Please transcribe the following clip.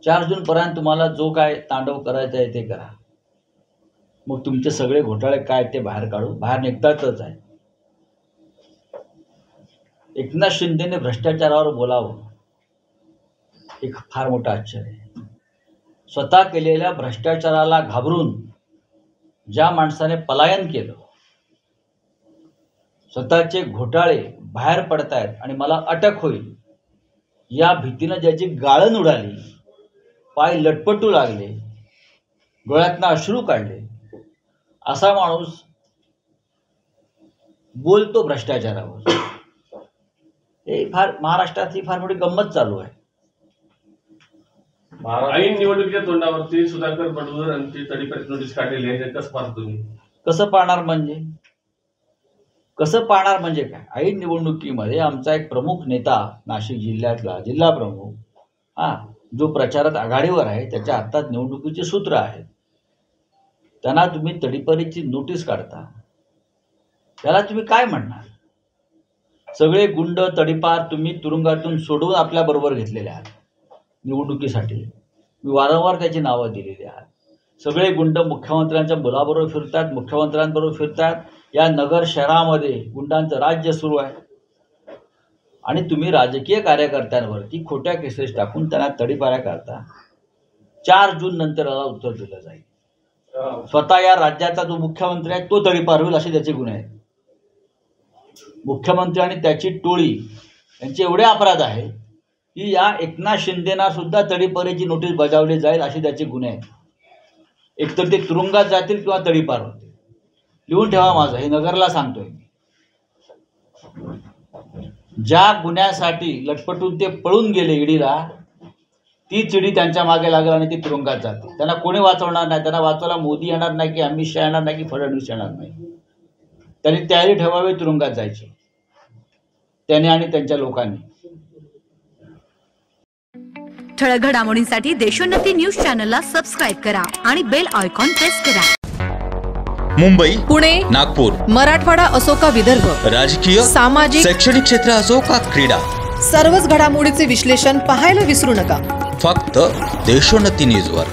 4 जून पर्यंत तुम्हाला जो काय तांडव करायचा आहे ते करा. मग तुमचे सगळे घोटाळे काय ते बाहेर काढू. बाहेर निघतातच आहे. एकनाथ शिंदेने भ्रष्टाचारावर बोलावं एक फार मोठं आश्चर्य आहे. स्वतः केलेल्या भ्रष्टाचाराला घाबरून ज्या माणसाने पलायन केलं, स्वतःचे घोटाळे बाहेर पडतायत आणि मला अटक होईल या भीतीनं ज्याची गाळण उडाली, पाय लटपटू लागले, डोळ्यातनं अश्रू काढले, असा माणूस बोलतो भ्रष्टाचारावर. हे फार महाराष्ट्रात ही फार मोठी गंमत चालू आहे. ऐन निवडणुकीच्या तोंडावरती सुधाकर बडगुजर यांची तडीपारीची नोटीस काढलेली आहे. कसं पाहता तुम्ही? कसं पाहणार म्हणजे काय? ऐन निवडणुकीमध्ये आमचा एक प्रमुख नेता, नाशिक जिल्ह्यातला जिल्हा प्रमुख, जो प्रचारात आघाडीवर आहे, त्याच्या हातात निवडणुकीची सूत्र आहेत. त्यांना तुम्ही तडीपारीची नोटीस काढता, त्याला तुम्ही काय म्हणणार? सगळे गुंड तडीपार तुम्ही तुरुंगातून सोडवून आपल्या बरोबर घेतलेले आहात निवडणुकीसाठी. मी वारंवार त्याची नावं दिलेली आहेत. सगळे गुंड मुख्यमंत्र्यांच्या मुलाबरोबर फिरतात, मुख्यमंत्र्यांबरोबर फिरतात. या नगर शहरामध्ये गुंडांचं राज्य सुरू आहे आणि तुम्ही राजकीय कार्यकर्त्यांवरती खोट्या केसेस टाकून त्यांना तडीपाऱ्या करता. 4 जून नंतर याला उत्तर दिलं जाईल. स्वतः या राज्याचा जो मुख्यमंत्री आहे तो तडीपार होईल असे त्याचे गुन्हे आहेत. मुख्यमंत्री आणि त्याची टोळी यांचे एवढे अपराध आहे की या एकनाथ शिंदेना सुद्धा तडीपारीची नोटीस बजावली जाईल असे त्याचे गुन्हे आहेत. एकतर ते तुरुंगात जातील किंवा तडीपार होतील. लिहून ठेवा माझं, हे नगरला सांगतोय. ज्या गुन्ह्यासाठी लटपटून ते पळून गेले ईडीला, तीच ईडी त्यांच्या मागे लागेल आणि ती तुरुंगात जाते. त्यांना कोणी वाचवणार नाही. त्यांना वाचवायला मोदी येणार नाही, की अमित शहा येणार नाही, की फडणवीस येणार नाही. त्यांनी तयारी ठेवावी तुरुंगात जायची, त्याने आणि त्यांच्या लोकांनी. ठळक घडामोडींसाठी देशोन्नती न्यूज चॅनलला सबस्क्राईब करा आणि बेल आयकॉन प्रेस करा. मुंबई, पुणे, नागपूर, मराठवाडा असो का विदर्भ, राजकीय, सामाजिक, शैक्षणिक क्षेत्र असो का क्रीडा, सर्वच घडामोडीचे विश्लेषण पाहायला विसरू नका. फक्त देशोन्नती न्यूजवर.